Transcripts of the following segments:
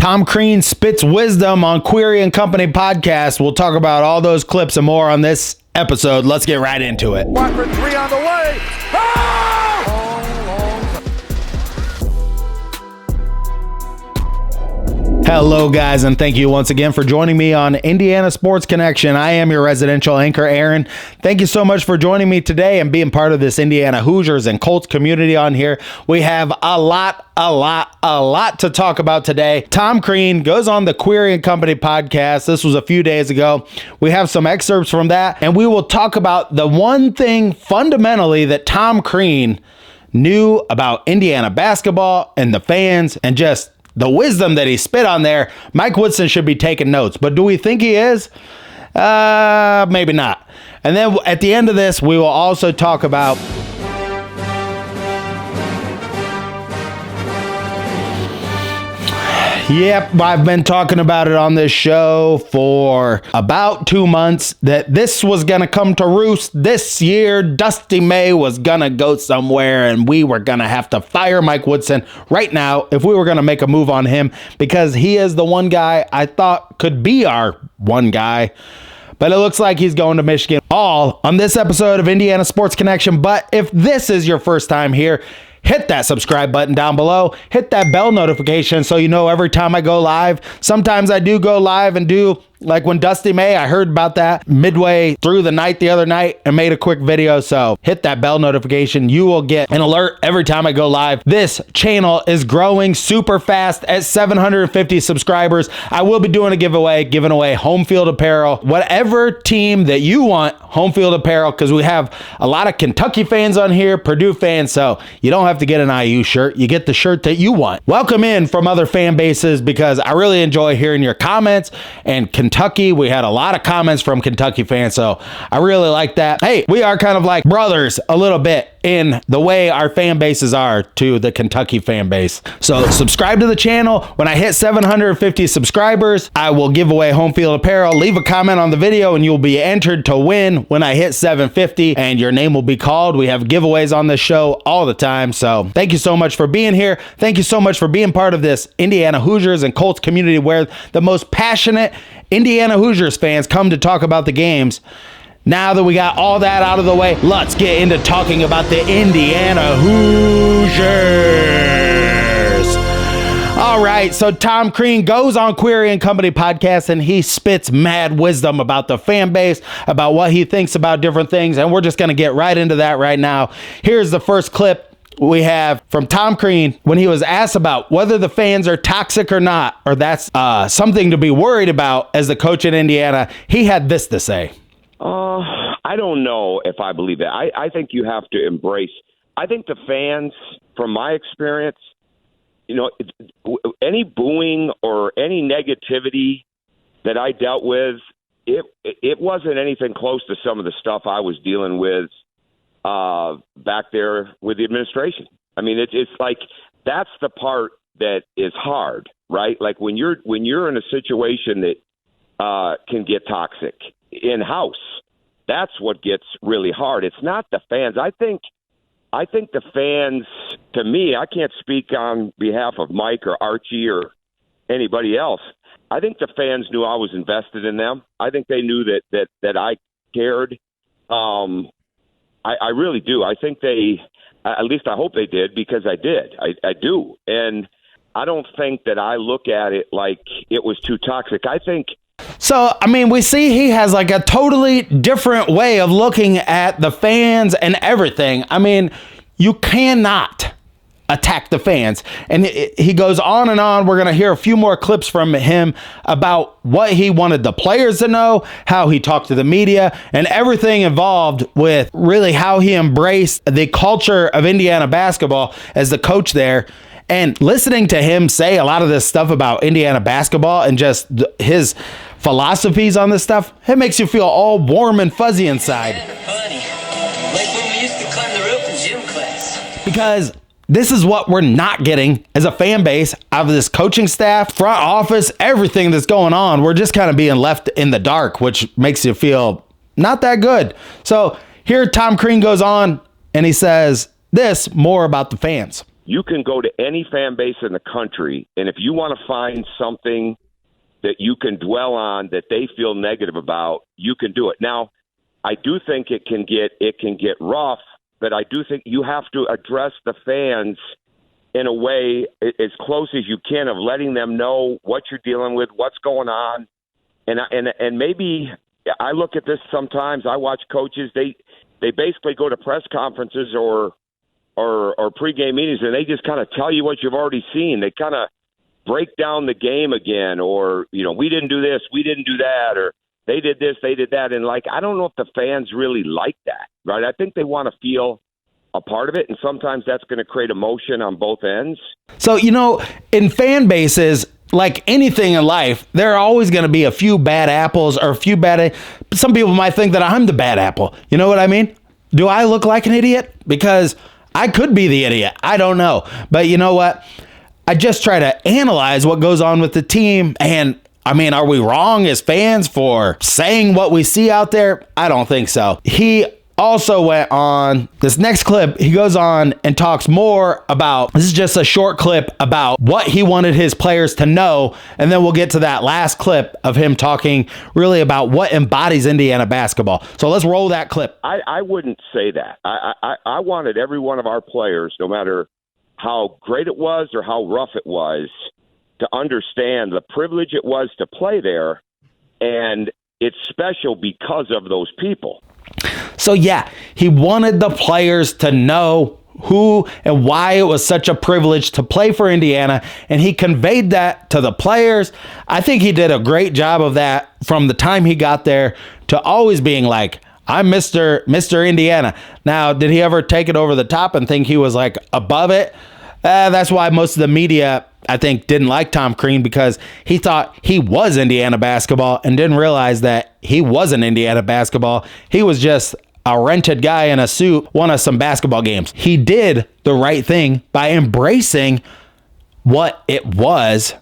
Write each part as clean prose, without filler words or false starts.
Tom Crean spits wisdom on Query and Company podcast. We'll talk about all those clips and more on this episode. Let's get right into it. 1 for 3 on the way. Oh! Hello, guys, and thank you once again for joining me on Indiana Sports Connection. I am your residential anchor, Aaron. Thank you so much for joining me today and being part of this Indiana Hoosiers and Colts community on here. We have a lot to talk about today. Tom Crean goes on the Query and Company podcast. This was a few days ago. We have some excerpts from that, and we will talk about the one thing fundamentally that Tom Crean knew about Indiana basketball and the fans and just the wisdom that he spit on there. Mike Woodson should be taking notes, but do we think he is? Maybe not. And then at the end of this, we will also talk about Yep, I've been talking about it on this show for about 2 months that this was going to come to roost this year. Dusty May was going to go somewhere and we were going to have to fire Mike Woodson right now if we were going to make a move on him, because he is the one guy I thought could be our one guy. But it looks like he's going to Michigan. All on this episode of Indiana Sports Connection. But if this is your first time here, hit that subscribe button down below. Hit that bell notification so you know every time I go live. Sometimes I do go live and do, like when Dusty May, I heard about that midway through the night the other night and made a quick video. So hit that bell notification. You will get an alert every time I go live. This channel is growing super fast at 750 subscribers. I will be doing a giveaway, giving away home field apparel. Whatever team that you want, home field apparel, because we have a lot of Kentucky fans on here, Purdue fans, so you don't have to get an IU shirt. You get the shirt that you want. Welcome in from other fan bases, because I really enjoy hearing your comments. And Kentucky, we had a lot of comments from Kentucky fans, so I really like that. Hey, we are kind of like brothers a little bit in the way our fan bases are to the Kentucky fan base. So subscribe to the channel. When I hit 750 subscribers, I will give away home field apparel. Leave a comment on the video and you'll be entered to win when I hit 750 and your name will be called. We have giveaways on this show all the time. So thank you so much for being here. Thank you so much for being part of this Indiana Hoosiers and Colts community where the most passionate Indiana Hoosiers fans come to talk about the games. Now that we got all that out of the way, let's get into talking about the Indiana Hoosiers. All right, so Tom Crean goes on Query and Company podcast and he spits mad wisdom about the fan base, about what he thinks about different things, and we're just going to get right into that right now. Here's the first clip we have from Tom Crean when he was asked about whether the fans are toxic or not, or that's something to be worried about as the coach in Indiana. He had this to say. I don't know if I believe that. I think you have to embrace. I think the fans, from my experience, you know, any booing or any negativity that I dealt with, it wasn't anything close to some of the stuff I was dealing with back there with the administration. I mean, it's like that's the part that is hard, right? Like when you're in a situation that can get toxic in-house, that's what gets really hard. It's not the fans. I think the fans, to me, I can't speak on behalf of Mike or Archie or anybody else. I think the fans knew I was invested in them. I think they knew that I cared. I really do. I think they, at least I hope they did, because I did. I do. And I don't think that I look at it like it was too toxic. I think. So, I mean, we see he has like a totally different way of looking at the fans and everything. I mean, you cannot attack the fans. And he goes on and on. We're going to hear a few more clips from him about what he wanted the players to know, how he talked to the media, and everything involved with really how he embraced the culture of Indiana basketball as the coach there. And listening to him say a lot of this stuff about Indiana basketball and just his philosophies on this stuff, it makes you feel all warm and fuzzy inside. Funny. Like when we used to climb the rope in gym class. Because this is what we're not getting as a fan base out of this coaching staff, front office, everything that's going on. We're just kind of being left in the dark, which makes you feel not that good. So here Tom Crean goes on and he says this more about the fans. you can go to any fan base in the country, and if you want to find something that you can dwell on that they feel negative about, you can do it. Now, I do think it can get rough, but I do think you have to address the fans in a way as close as you can of letting them know what you're dealing with, what's going on. And maybe I look at this sometimes. I watch coaches, they basically go to press conferences or pregame meetings, and they just kind of tell you what you've already seen. They kind of break down the game again, or, we didn't do this, we didn't do that, or they did this, they did that. And, I don't know if the fans really like that, right? I think they want to feel a part of it, and sometimes that's going to create emotion on both ends. So, in fan bases, like anything in life, there are always going to be a few bad apples or some people might think that I'm the bad apple. You know what I mean? Do I look like an idiot? Because I could be the idiot. I don't know. But you know what? I just try to analyze what goes on with the team. And are we wrong as fans for saying what we see out there? I don't think so. He also went on this next clip. He goes on and talks more about, this is just a short clip about what he wanted his players to know. And then we'll get to that last clip of him talking really about what embodies Indiana basketball. So let's roll that clip. I wouldn't say that. I wanted every one of our players, no matter how great it was or how rough it was, to understand the privilege it was to play there. And it's special because of those people. So yeah, he wanted the players to know who and why it was such a privilege to play for Indiana, and he conveyed that to the players. I think he did a great job of that from the time he got there to always being like, I'm Mr. Indiana. Now, did he ever take it over the top and think he was like above it? That's why most of the media, I think, didn't like Tom Crean, because he thought he was Indiana basketball and didn't realize that he wasn't Indiana basketball. He was just a rented guy in a suit, won us some basketball games. He did the right thing by embracing what it was,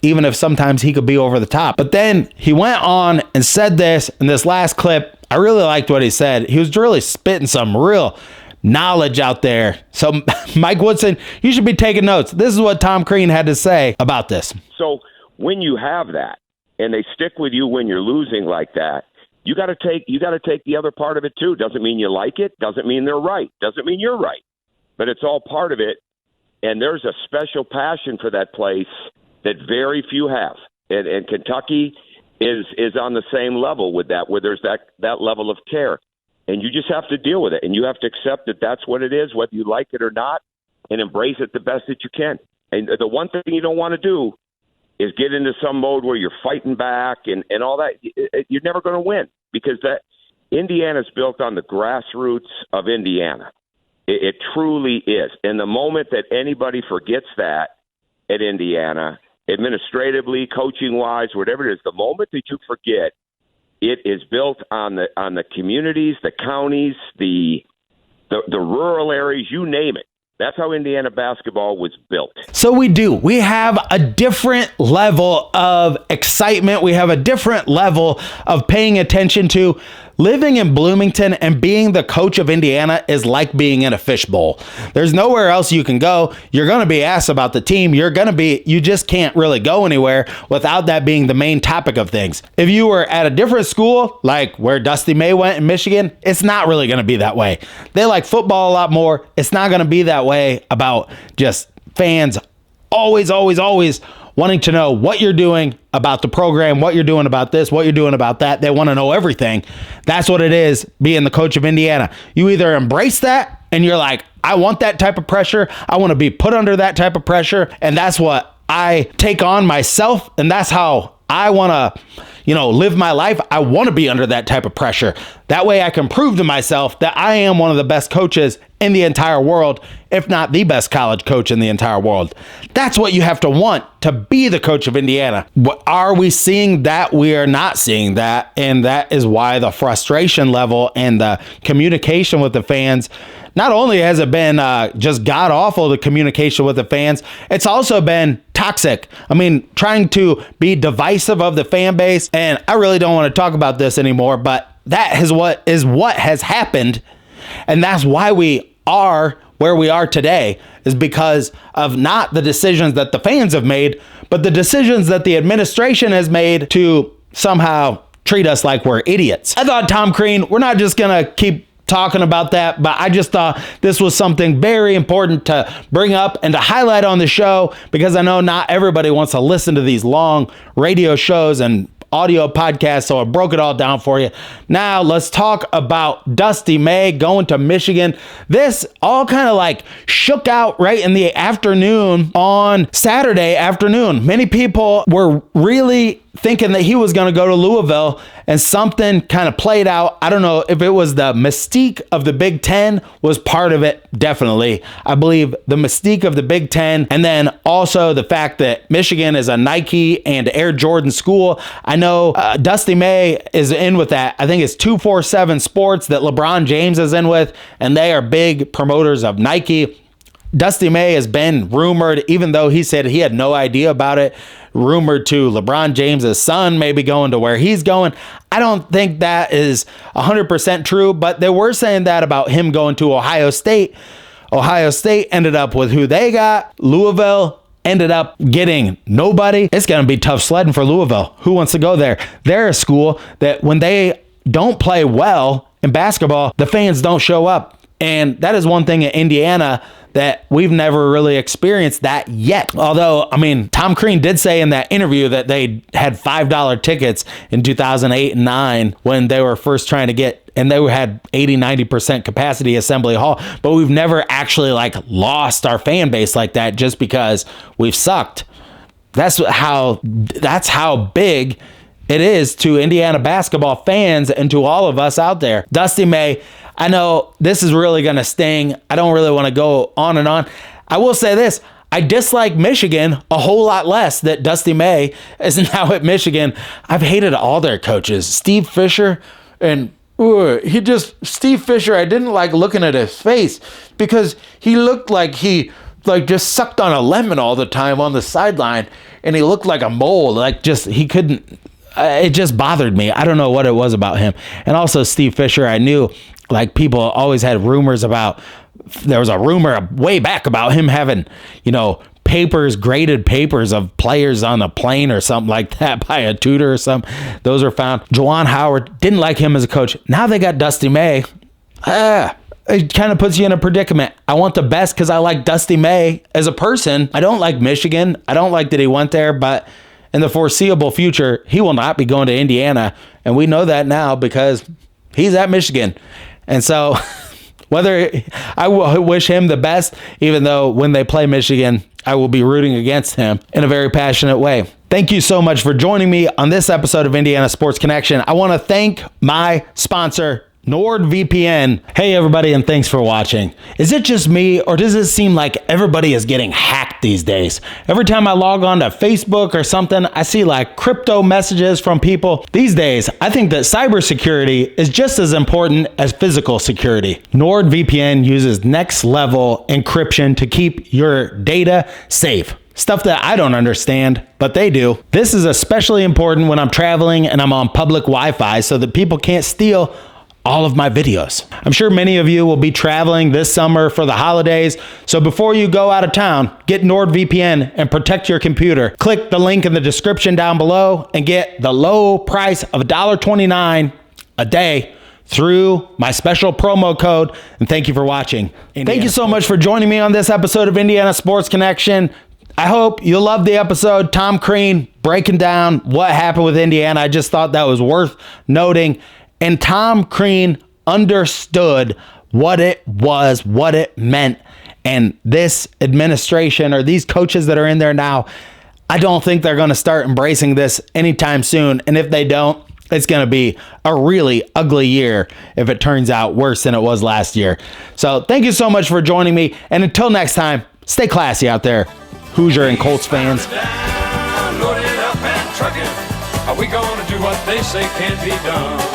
even if sometimes he could be over the top. But then he went on and said this in this last clip. I really liked what he said. He was really spitting some real knowledge out there. So Mike Woodson, you should be taking notes. This is what Tom Crean had to say about this. So when you have that and they stick with you when you're losing like that, you got to take the other part of it too. Doesn't mean you like it, doesn't mean they're right, doesn't mean you're right, but it's all part of it. And there's a special passion for that place that very few have. And Kentucky is on the same level with that, where there's that level of care. And you just have to deal with it, and you have to accept that that's what it is, whether you like it or not, and embrace it the best that you can. And the one thing you don't want to do is get into some mode where you're fighting back and all that. You're never going to win, because that Indiana's built on the grassroots of Indiana. It truly is. And the moment that anybody forgets that at Indiana, administratively, coaching-wise, whatever it is, the moment that you forget, it is built on the communities, the counties, the rural areas, you name it. That's how Indiana basketball was built. So we have a different level of excitement. We have a different level of paying attention to. Living in Bloomington and being the coach of Indiana is like being in a fishbowl. There's nowhere else you can go. You're going to be asked about the team. You just can't really go anywhere without that being the main topic of things. If you were at a different school, like where Dusty May went in Michigan, it's not really going to be that way. They like football a lot more. It's not going to be that way about just fans always wanting to know what you're doing about the program, what you're doing about this, what you're doing about that. They want to know everything. That's what it is being the coach of Indiana. You either embrace that and you're like, I want that type of pressure. I want to be put under that type of pressure. And that's what I take on myself. And that's how I want to, live my life. I want to be under that type of pressure. That way I can prove to myself that I am one of the best coaches in the entire world, if not the best college coach in the entire world. That's what you have to want to be the coach of Indiana. Are we seeing that? We are not seeing that. And that is why the frustration level and the communication with the fans, not only has it been just god awful, the communication with the fans, it's also been toxic. Trying to be divisive of the fan base. And I really don't want to talk about this anymore, but that is what has happened. And that's why we are where we are today is because of not the decisions that the fans have made, but the decisions that the administration has made to somehow treat us like we're idiots. I thought Tom Crean, we're not just going to keep talking about that, but I just thought this was something very important to bring up and to highlight on the show, because I know not everybody wants to listen to these long radio shows and audio podcast, so I broke it all down for you. Now let's talk about Dusty May going to Michigan. This all kind of like shook out right in the afternoon on Saturday afternoon. Many people were really thinking that he was going to go to Louisville, and something kind of played out. I don't know if it was the mystique of the Big Ten was part of it. Definitely. I believe the mystique of the Big Ten, and then also the fact that Michigan is a Nike and Air Jordan school. I know Dusty May is in with that. I think it's 247 Sports that LeBron James is in with, and they are big promoters of Nike. Dusty May has been rumored, even though he said he had no idea about it, rumored to LeBron James's son maybe going to where he's going. I don't think that is 100% true, but they were saying that about him going to Ohio State. Ohio State ended up with who they got. Louisville ended up getting nobody. It's going to be tough sledding for Louisville. Who wants to go there? They're a school that when they don't play well in basketball, the fans don't show up. And that is one thing in Indiana that we've never really experienced that yet. Although, I mean, Tom Crean did say in that interview that they had $5 tickets in 2008 and 9 when they were first trying to get, and they had 80-90% capacity Assembly Hall. But we've never actually like lost our fan base like that just because we've sucked. That's how big it is to Indiana basketball fans and to all of us out there. Dusty May, I know this is really going to sting. I don't really want to go on and on. I will say this. I dislike Michigan a whole lot less that Dusty May is now at Michigan. I've hated all their coaches. Steve Fisher, and Steve Fisher, I didn't like looking at his face because he looked like he just sucked on a lemon all the time on the sideline, and he looked like a mole. He couldn't. It just bothered me. I don't know what it was about him. And also Steve Fisher, I knew like people always had rumors about, there was a rumor way back about him having, graded papers of players on the plane or something like that by a tutor or something. Those were found. Juwan Howard, didn't like him as a coach. Now they got Dusty May. It kind of puts you in a predicament. I want the best because I like Dusty May as a person. I don't like Michigan. I don't like that he went there, but in the foreseeable future, he will not be going to Indiana. And we know that now because he's at Michigan. And so whether I will wish him the best, even though when they play Michigan, I will be rooting against him in a very passionate way. Thank you so much for joining me on this episode of Indiana Sports Connection. I want to thank my sponsor, NordVPN. Hey everybody, and thanks for watching. Is it just me, or does it seem like everybody is getting hacked these days? Every time I log on to Facebook or something, I see like crypto messages from people. These days, I think that cybersecurity is just as important as physical security. NordVPN uses next level encryption to keep your data safe. Stuff that I don't understand, but they do. This is especially important when I'm traveling and I'm on public Wi-Fi so that people can't steal all of my videos. I'm sure many of you will be traveling this summer for the holidays. So before you go out of town, get NordVPN and protect your computer. Click the link in the description down below and get the low price of $1.29 a day through my special promo code. And thank you for watching. Thank you so much for joining me on this episode of Indiana Sports Connection. I hope you loved the episode. Tom Crean breaking down what happened with Indiana. I just thought that was worth noting. And Tom Crean understood what it was, what it meant. And this administration or these coaches that are in there now, I don't think they're going to start embracing this anytime soon. And if they don't, it's going to be a really ugly year if it turns out worse than it was last year. So thank you so much for joining me. And until next time, stay classy out there, Hoosier and Colts fans. Are we going to do what they say can't be done?